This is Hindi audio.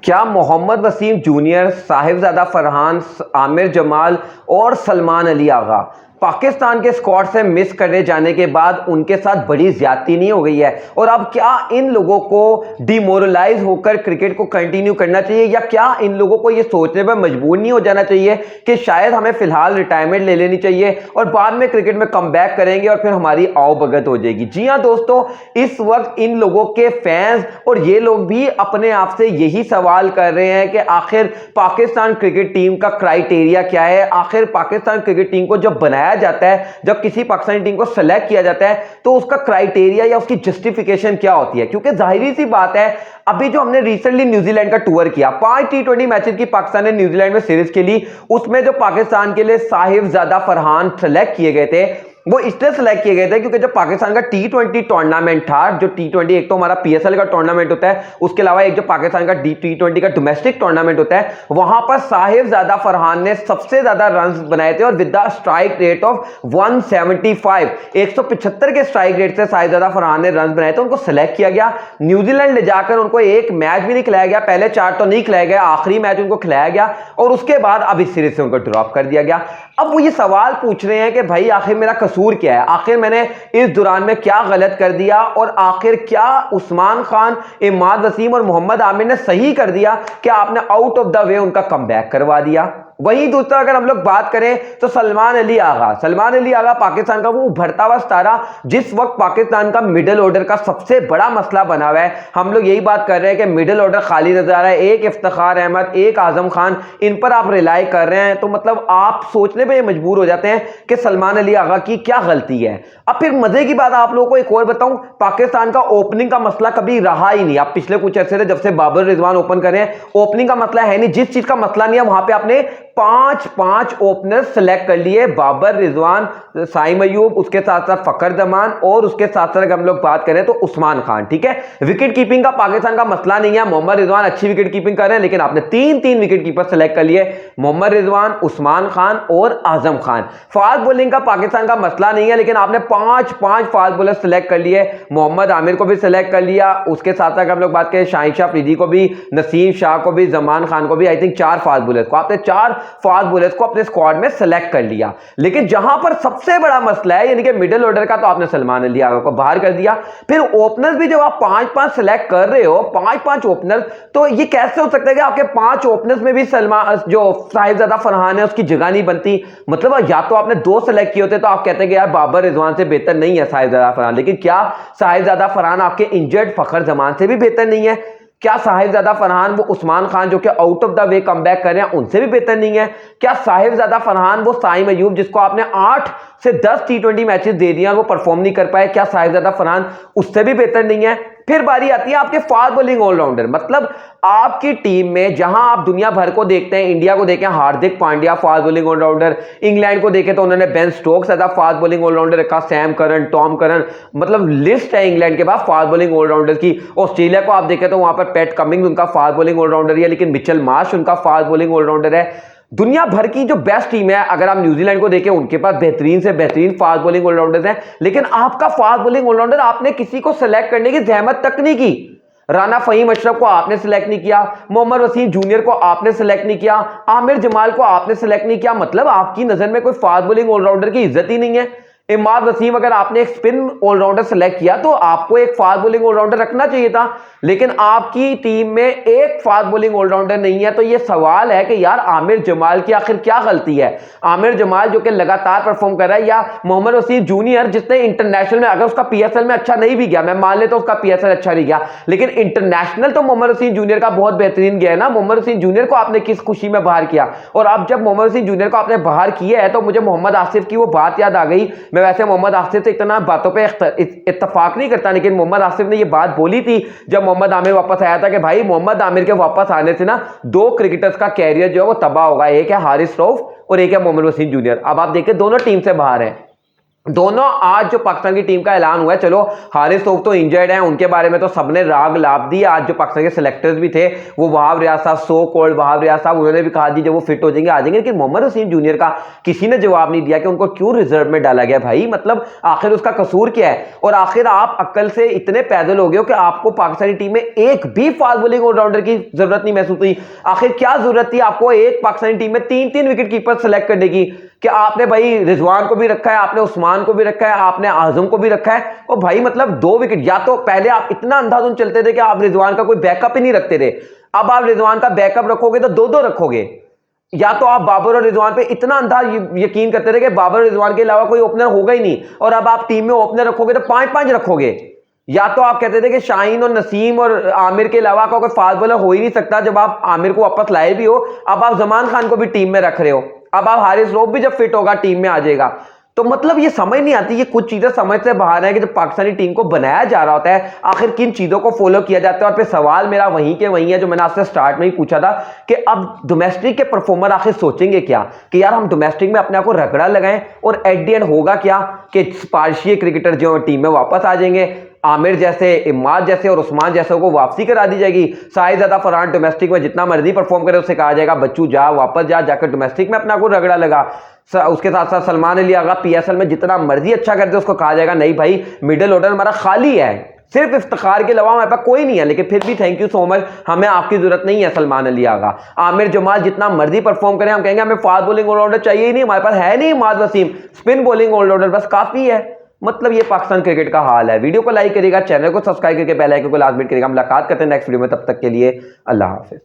क्या मोहम्मद वसीम जूनियर, साहिबजादा फरहान, आमिर जमाल और सलमान अली आगा पाकिस्तान के स्क्वाड से मिस करने जाने के बाद उनके साथ बड़ी ज्यादती नहीं हो गई है? और अब क्या इन लोगों को डिमोरलाइज होकर क्रिकेट को कंटिन्यू करना चाहिए, या क्या इन लोगों को ये सोचने पर मजबूर नहीं हो जाना चाहिए कि शायद हमें फिलहाल रिटायरमेंट ले लेनी चाहिए और बाद में क्रिकेट में कमबैक करेंगे और फिर हमारी आवभगत हो जाएगी? जी हाँ दोस्तों, इस वक्त इन लोगों के फैंस और ये लोग भी अपने आप से यही सवाल कर रहे हैं कि आखिर पाकिस्तान क्रिकेट टीम का क्राइटेरिया क्या है। आखिर पाकिस्तान क्रिकेट टीम को जब बनाया जाता है, जब किसी पाकिस्तानी टीम को सेलेक्ट किया जाता है, तो उसका क्राइटेरिया या उसकी जस्टिफिकेशन क्या होती है? क्योंकि जाहिर सी बात है, अभी जो हमने रिसेंटली न्यूजीलैंड का टूर किया, 5 T20 मैचेस की पाकिस्तान ने न्यूजीलैंड में सीरीज खेली, उसमें जो पाकिस्तान के लिए साहिबजादा फरहान सेलेक्ट किए गए थे वो इसलिए सेलेक्ट किए गए थे क्योंकि जब पाकिस्तान का T20 टूर्नामेंट था, जो T20 एक तो हमारा PSL का टूर्नामेंट होता है, उसके अलावा एक जो पाकिस्तान का T20 का डोमेस्टिक टूर्नामेंट होता है, वहां पर साहिबजादा फरहान ने सबसे ज्यादा रन्स बनाए थे और with the strike rate of 175, 175 के स्ट्राइक रेट से साहिबजादा फरहान ने रन बनाए थे। उनको सेलेक्ट किया गया, न्यूजीलैंड ले जाकर उनको एक मैच भी नहीं खिलाया गया, पहले 4 तो नहीं खिलाया गया, आखिरी मैच उनको खिलाया गया और उसके बाद अब इस सीरीज से उनको ड्रॉप कर दिया गया। अब वो ये सवाल पूछ रहे हैं कि भाई आखिर मेरा कसूर क्या है, आखिर मैंने इस दौरान में क्या गलत कर दिया, और आखिर क्या उस्मान खान, इमाद वसीम और मोहम्मद आमिर ने सही कर दिया कि आपने आउट ऑफ द वे उनका कमबैक करवा दिया? वहीं दूसरा अगर हम लोग बात करें तो सलमान अली आगा पाकिस्तान का वो उभरता हुआ सितारा, जिस वक्त पाकिस्तान का मिडिल ऑर्डर का सबसे बड़ा मसला बना हुआ है। हम लोग यही बात कर रहे हैं कि मिडिल ऑर्डर खाली नजर आ रहा है, एक इफ्तिखार अहमद, एक आजम खान, इन पर आप रिलाई कर रहे हैं, तो मतलब आप सोचने पे मजबूर हो जाते हैं कि सलमान अली आगा की क्या गलती है। अब फिर मजे की बात आप लोगों को एक और बताऊं, पाकिस्तान का ओपनिंग का मसला कभी रहा ही नहीं। आप पिछले कुछ अर्से से जब से बाबर रिजवान ओपन करें, ओपनिंग का मसला है नहीं। जिस चीज का मसला नहीं है वहां पे आपने 5 ओपनर सेलेक्ट कर लिए, बाबर रिजवान, साइम अयूब, उसके साथ साथ फखर जमान और उसके साथ साथ अगर हम लोग बात करें तो उस्मान खान। ठीक है, विकेट कीपिंग का पाकिस्तान का मसला नहीं है, मोहम्मद रिजवान अच्छी विकेट कीपिंग कर रहे हैं, लेकिन आपने 3 विकेट कीपर सेलेक्ट कर लिए, मोहम्मद रिजवान, उस्मान खान और आजम खान। फास्ट बॉलिंग का पाकिस्तान का मसला नहीं है, लेकिन आपने 5 फास्ट बॉलर सेलेक्ट कर लिए, मोहम्मद आमिर को भी सेलेक्ट कर लिया, उसके साथ साथ हम लोग बात करें शाहिन शाह अफरीदी को भी, नसीम शाह को भी, जमान खान को भी, आई थिंक 4 फास्ट बॉलर को आपने 4 फास्ट बॉलर्स को अपने स्क्वाड में सेलेक्ट कर लिया। लेकिन जहां पर सबसे बड़ा मसला है यानी कि मिडिल ऑर्डर का, तो आपने सलमान अली आगा को बाहर कर दिया। फिर ओपनर्स भी जब आप 5 सेलेक्ट कर रहे हो, 5 ओपनर्स, तो ये कैसे हो सकता है कि आपके 5 ओपनर्स में भी सलमान जो साहिबजादा फरहान है उसकी जगह नहीं बनती? मतलब या तो आपने 2 सेलेक्ट किए होते तो आप कहते हैं कि यार बाबर रिजवान से बेहतर नहीं है साहिबजादा फरहान, लेकिन क्या साहिबजादा फरहान आपके इंजर्ड फखर जमान से भी बेहतर नहीं है? क्या साहिबजादा फरहान वो उस्मान खान जो कि out of the way comeback कर रहे हैं उनसे भी बेहतर नहीं है? क्या साहिबजादा फरहान वो साइम अयूब जिसको आपने 8 से 10 T20 मैचेस दे दिए और वो परफॉर्म नहीं कर पाए, क्या साहिबजादा फरहान उससे भी बेहतर नहीं है? फिर बारी आती है आपके फास्ट बॉलिंग ऑलराउंडर, मतलब आपकी टीम में जहां आप दुनिया भर को देखते हैं, इंडिया को देखें Hardik Pandya fast bowling allrounder, England को देखें तो उन्होंने Ben Stokes as fast bowling allrounder रखा, सैम करन, टॉम करन, मतलब लिस्ट है इंग्लैंड के पास फास्ट बॉलिंग ऑलराउंडर की। ऑस्ट्रेलिया को आप देखें तो वहां पर पैट कमिंग्स उनका फास्ट बॉलिंग ऑलराउंडर है, लेकिन मिचेल मार्श उनका फास्ट बॉलिंग ऑलराउंडर है। दुनिया भर की जो बेस्ट टीम है, अगर आप न्यूजीलैंड को देखें उनके पास बेहतरीन से बेहतरीन फास्ट बॉलिंग ऑलराउंडर्स हैं, लेकिन आपका फास्ट बॉलिंग ऑलराउंडर आपने किसी को सेलेक्ट करने की जहमत तक नहीं की। राना फहीम अशरफ को आपने सेलेक्ट नहीं किया, मोहम्मद वसीम जूनियर को आपने सेलेक्ट नहीं किया, आमिर जमाल को आपने सेलेक्ट नहीं किया। मतलब आपकी नजर में कोई फास्ट बॉलिंग ऑलराउंडर की इज्जत ही नहीं है। इमाद वसीम अगर आपने एक स्पिन ऑलराउंडर सेलेक्ट किया तो आपको एक फास्ट बॉलिंग ऑलराउंडर रखना चाहिए था, लेकिन आपकी टीम में एक फास्ट बॉलिंग ऑलराउंडर नहीं है। तो ये सवाल है कि यार आमिर जमाल की आखिर क्या गलती है? आमिर जमाल जो कि लगातार परफॉर्म कर रहा है, या मोहम्मद वसीम जूनियर जिसने इंटरनेशनल में, अगर उसका PSL में अच्छा नहीं भी गया, मैं मान लेता हूं उसका PSL अच्छा नहीं गया, लेकिन इंटरनेशनल तो मोहम्मद वसीम जूनियर का बहुत बेहतरीन गया है ना। मोहम्मद वसीम जूनियर को आपने किस खुशी में बाहर किया? और अब जब मोहम्मद वसीम जूनियर को आपने बाहर किया है तो मुझे मोहम्मद आसिफ की वो बात याद आ गई। मैं वैसे मोहम्मद आसिफ से इतना बातों पे इत्तेफाक नहीं करता, लेकिन मोहम्मद आसिफ ने ये बात बोली थी जब मोहम्मद आमिर वापस आया था कि भाई मोहम्मद आमिर के वापस आने से ना 2 क्रिकेटर्स का कैरियर जो है वो तबाह होगा, एक है हारिस रऊफ और एक है मोहम्मद वसीम जूनियर। अब आप देखिए दोनों टीम से बाहर है। दोनों आज जो पाकिस्तान की टीम का ऐलान हुआ है, चलो हारिस तोप तो इंजर्ड हैं, उनके बारे में तो सबने राग लाप दी। आज जो पाकिस्तान के सिलेक्टर्स भी थे वो वहाब रियाज साहब, सो कॉल्ड वहाब रियाज साहब, उन्होंने भी कहा दी जब वो फिट हो जाएंगे आ जाएंगे। लेकिन मोहम्मद वसीम जूनियर का किसी ने जवाब नहीं दिया कि उनको क्यों रिजर्व में डाला गया। भाई मतलब आखिर उसका कसूर क्या है? और आखिर आप अक्ल से इतने पैदल हो गए हो कि आपको पाकिस्तानी टीम में एक भी फास्ट बॉलिंग ऑलराउंडर की जरूरत नहीं महसूस हुई। आखिर क्या जरूरत थी आपको एक पाकिस्तानी टीम में 3-3 विकेट कीपर सेलेक्ट करने की? कि आपने भाई रिजवान को भी रखा है, आपने उस्मान को भी रखा है, आपने आजम को भी रखा है, और भाई मतलब 2 विकेट। या तो पहले आप इतना अंधाधुन चलते थे कि आप रिजवान का कोई बैकअप ही नहीं रखते थे, अब आप रिजवान का बैकअप रखोगे तो 2-2 रखोगे। या तो आप बाबर और रिजवान पे इतना अंधा यकीन करते थे कि बाबर और रिजवान के अलावा कोई ओपनर होगा ही नहीं, और अब आप टीम में ओपनर रखोगे तो 5-5 रखोगे। या तो आप कहते थे कि शाहीन और नसीम और आमिर के अलावा कोई फास्ट बॉलर हो ही नहीं सकता, जब आप आमिर को वापस लाए भी हो, अब आप जमान खान को भी टीम में रख रहे हो, अब आप हारिस रऊफ भी जब फिट होगा टीम में आ जाएगा। तो मतलब ये समझ नहीं आती, ये कुछ चीजें समझ से बाहर है कि जब पाकिस्तानी टीम को बनाया जा रहा होता है आखिर किन चीजों को फॉलो किया जाता है। और फिर सवाल मेरा वहीं के वहीं है जो मैंने आपसे स्टार्ट में ही पूछा था कि अब डोमेस्टिक के परफॉर्मर आखिर सोचेंगे क्या कि यार हम डोमेस्टिक में अपने आप को रगड़ा लगाएं, और एट द एंड होगा क्या कि स्पार्शिये क्रिकेटर जो टीम में वापस आ जाएंगे, आमिर जैसे, इमाद जैसे और उस्मान जैसे को वापसी करा दी जाएगी। शाहिद फरहान डोमेस्टिक में जितना मर्जी परफॉर्म करे उससे कहा जाएगा बच्चू जा वापस जा, जाकर डोमेस्टिक में अपना को रगड़ा लगा। उसके साथ साथ सलमान अली आगा पीएसएल में जितना मर्जी अच्छा करते उसको कहा जाएगा नहीं भाई मिडिल ऑर्डर हमारा खाली है, सिर्फ इफ्तिखार के अलावा हमारे पास कोई नहीं है। लेकिन फिर भी थैंक यू सो मच, हमें आपकी जरूरत नहीं है। सलमान अली आगा, आमिर जमाल जितना मर्जी परफॉर्म करें हम कहेंगे हमें फास्ट बॉलिंग ऑलराउंडर चाहिए ही नहीं, हमारे पास है नहीं। Imad Wasim spin bowling all rounder बस काफी है। मतलब ये पाकिस्तान क्रिकेट का हाल है। वीडियो को लाइक करिएगा, चैनल को सब्सक्राइब करके बेल आइकन को लाजमी करिएगा। मुलाकात करते हैं नेक्स्ट वीडियो में, तब तक के लिए अल्लाह हाफिज।